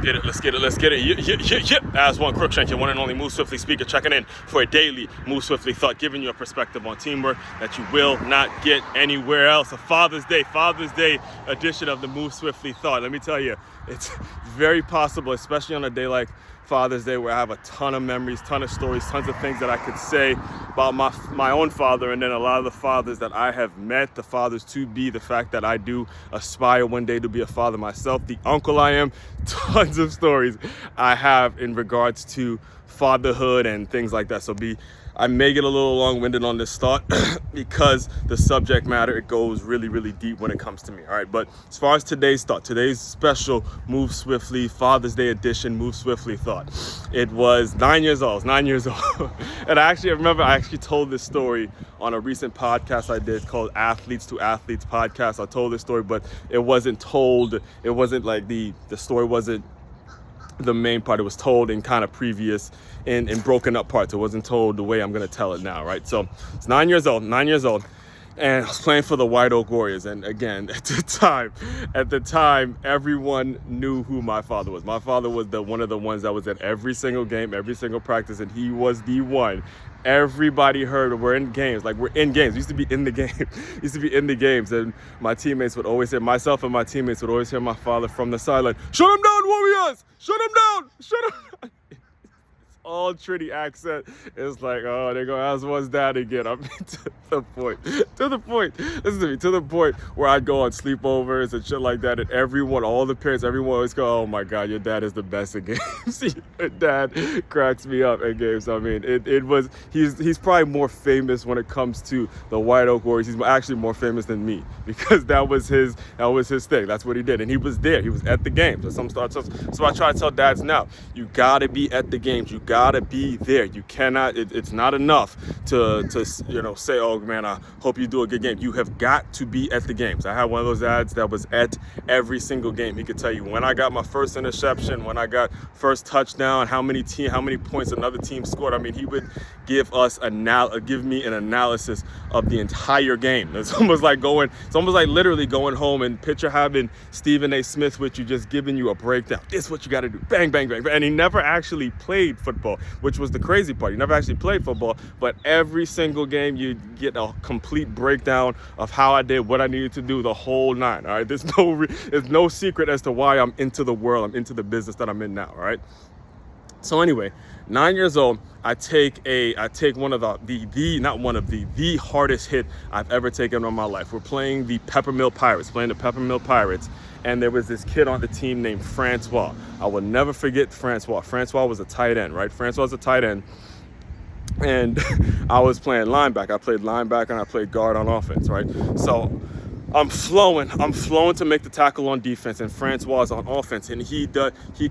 get it. Aswand Cruickshank, your one and only Move Swiftly speaker, checking in for a daily Move Swiftly thought, giving you a perspective on teamwork that you will not get anywhere else. A Father's Day edition of the Move Swiftly thought. Let me tell you, it's very possible, especially on a day like Father's Day, where I have a ton of memories, ton of stories, tons of things that I could say about my own father, and then a lot of the fathers that I have met, the fathers to be, the fact that I do aspire one day to be a father myself, the uncle I am, tons of stories I have in regards to fatherhood and things like that. I may get a little long-winded on this thought because the subject matter, it goes really, really deep when it comes to me. All right, but as far as today's thought, today's special Move Swiftly Father's Day edition Move Swiftly thought, it was 9 years old. And I remember I told this story on a recent podcast I did called Athletes to Athletes podcast. I told this story, but it wasn't told. It wasn't like the story wasn't the main part. It was told in kind of previous in broken up parts. It wasn't told the way I'm going to tell it now, right? So it's 9 years old, and I was playing for the White Oak Warriors. And again, at the time, everyone knew who my father was. My father was one of the ones that was at every single game, every single practice, and he was the one. Everybody heard we're in games. We used to be in the game. And my teammates would always say, myself and my teammates would always hear my father from the sideline, "Shut him down, Warriors! Shut him down! Shut him down!" All Trinity accent. It's like, oh, they go, Aswand's dad again. I mean, to the point. Listen to me, to the point where I'd go on sleepovers and shit like that, and everyone, all the parents, everyone always go, "Oh my God, your dad is the best at games." Your dad cracks me up at games. I mean, he's probably more famous when it comes to the White Oak Warriors. He's actually more famous than me because that was his thing. That's what he did, and he was there. He was at the games. So I try to tell dads now, you gotta be at the games. You gotta be there. You cannot, it's not enough to say, "Oh man, I hope you do a good game." You have got to be at the games. I had one of those dads that was at every single game. He could tell you when I got my first interception, when I got first touchdown, how many points another team scored. I mean, he would give me an analysis of the entire game. It's almost like literally going home and picture having Stephen A. Smith with you, just giving you a breakdown. This is what you got to do. Bang, bang, bang. And he never actually played football, which was the crazy part. He never actually played football, but every single game you get a complete breakdown of how I did, what I needed to do, the whole nine. All right, there's no secret as to why I'm into the world. I'm into the business that I'm in now. All right. So anyway, 9 years old, I take one of the hardest hit I've ever taken in my life. We're playing the Peppermill Pirates, and there was this kid on the team named Francois. I will never forget Francois. Francois was a tight end, right? Francois was a tight end, and I was playing linebacker. I played linebacker and I played guard on offense, right? So I'm flowing to make the tackle on defense, and Francois is on offense, and he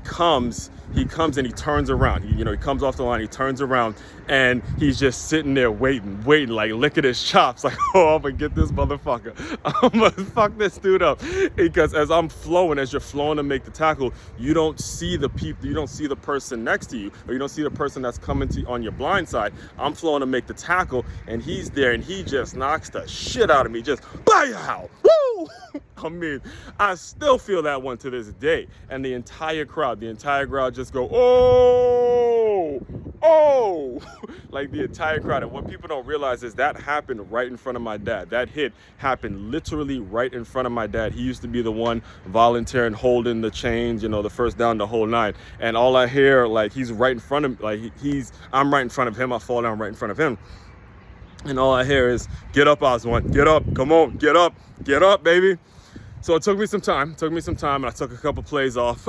comes and he turns around. He comes off the line, he turns around, and he's just sitting there waiting, like licking his chops, like, "Oh, I'm gonna get this motherfucker. I'm gonna fuck this dude up." Because as you're flowing to make the tackle, you don't see the people, you don't see the person next to you, or you don't see the person that's coming to on your blind side. I'm flowing to make the tackle, and he's there, and he just knocks the shit out of me, just BAYOW! Woo! I mean, I still feel that one to this day. And the entire crowd just go, oh, like the entire crowd. And what people don't realize is that happened right in front of my dad. That hit happened literally right in front of my dad. He used to be the one volunteering, holding the chains, the first down, the whole nine. And all I hear, like, he's right in front of me, I'm right in front of him. I fall down right in front of him. And all I hear is, "Get up, Aswand, get up, come on, get up, baby." So it took me some time, and I took a couple plays off.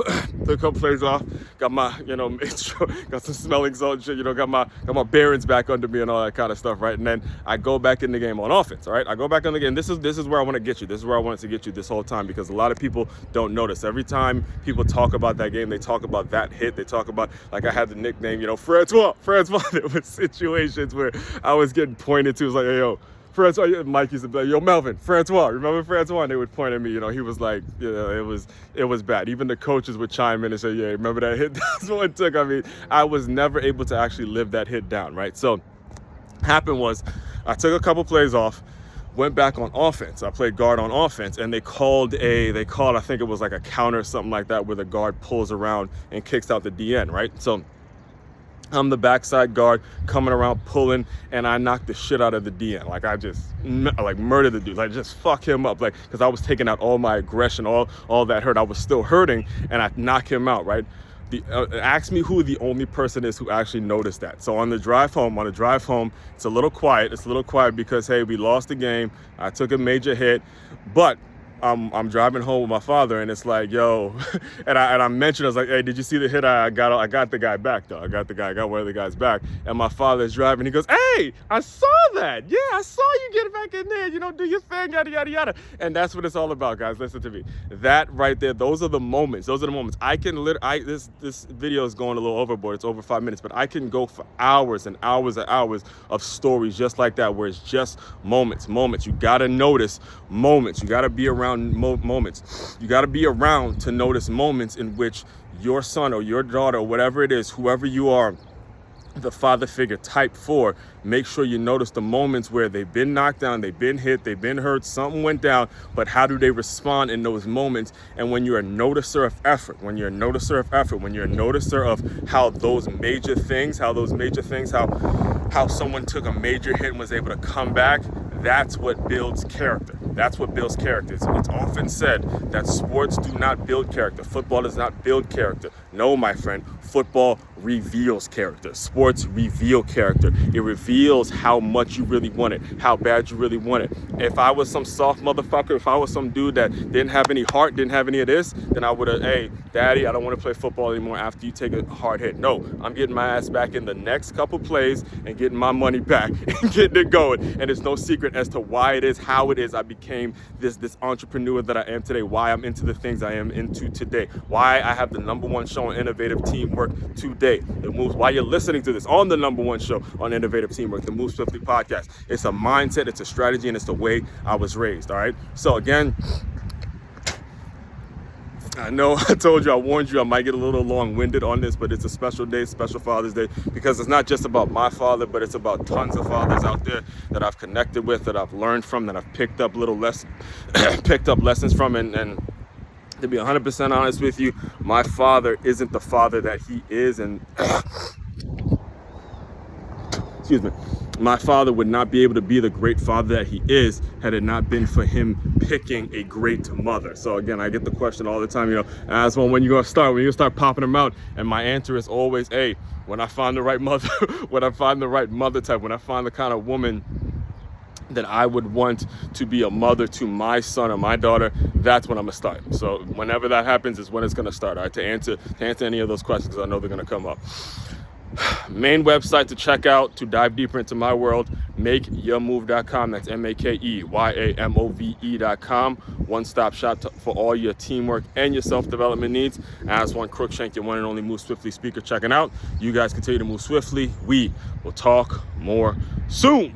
Got my, got some smelling salt and shit, got my bearings back under me and all that kind of stuff, right? And then I go back in the game on offense, all right? I go back in the game. This is where I want to get you. This is where I wanted to get you this whole time, because a lot of people don't notice. Every time people talk about that game, they talk about that hit. They talk about, like, I had the nickname, Francois. There was situations where I was getting pointed to. It was like, "Hey, yo, Francois," Mike used to be like, "Yo, Melvin, Francois, remember Francois?" And they would point at me, he was like, it was bad. Even the coaches would chime in and say, "Yeah, remember that hit?" That's what it took. I mean, I was never able to actually live that hit down, right? So happened was I took a couple plays off. went back on offense. I played guard on offense, and they called, I think it was like a counter or something like that, where the guard pulls around and kicks out the DN, right? So I'm the backside guard coming around pulling, and I knocked the shit out of the DN. Like, I just murdered the dude. Like, just fuck him up. Like, because I was taking out all my aggression, all that hurt. I was still hurting, and I knock him out, right? Ask me who the only person is who actually noticed that. So on the drive home, it's a little quiet. It's a little quiet because, hey, we lost the game. I took a major hit, but I'm driving home with my father, and it's like, yo, and I mentioned, I was like, hey, did you see the hit? I got the guy back, though. I got one of the guys back, and my father's driving. He goes, hey, I saw that. Yeah, I saw you get back in there. You know, do your thing, yada yada yada. And that's what it's all about, guys. Listen to me. That right there, those are the moments. I can this video is going a little overboard. It's over 5 minutes, but I can go for hours and hours and hours of stories just like that, where it's just moments. You gotta notice moments. You gotta be around moments. You got to be around to notice moments in which your son or your daughter, or whatever it is, whoever you are, the father figure type 4, make sure you notice the moments where they've been knocked down, they've been hit, they've been hurt, something went down, but how do they respond in those moments? And when you're a noticer of effort, when you're a noticer of how those major things, how someone took a major hit and was able to come back, that's what builds character. It's often said that sports do not build character. Football does not build character. No, my friend, football reveals character. Sports reveal character. It reveals how much you really want it, how bad you really want it. If I was some soft motherfucker, if I was some dude that didn't have any heart, didn't have any of this, then I would have, hey, daddy, I don't want to play football anymore after you take a hard hit. No, I'm getting my ass back in the next couple plays and getting my money back and getting it going. And it's no secret as to why it is, how it is I became this entrepreneur that I am today, why I'm into the things I am into today, why I have the #1 show on innovative teamwork today. Why you're listening to this on the #1 show on innovative teamwork, the Move Swiftly podcast. It's a mindset, it's a strategy, and it's the way I was raised. All right. So again, I know I warned you, I might get a little long-winded on this, but it's a special day, special Father's Day, because it's not just about my father, but it's about tons of fathers out there that I've connected with, that I've learned from, that I've picked up lessons from, and to be 100% honest with you, my father isn't the father that he is, and excuse me, my father would not be able to be the great father that he is had it not been for him picking a great mother. So again, I get the question all the time, Aswand, when you gonna start popping them out? And my answer is always, hey, when I find the right mother, when I find the right mother type, when I find the kind of woman that I would want to be a mother to my son or my daughter, that's when I'm gonna start. So whenever that happens is when it's gonna start. All right, to answer any of those questions, because I know they're gonna come up. Main website to check out to dive deeper into my world, makeyourmove.com. That's MakeYamove.com. One-stop shop for all your teamwork and your self-development needs. Aswand Cruickshank, your one and only Move Swiftly speaker, checking out. You guys continue to move swiftly. We will talk more soon.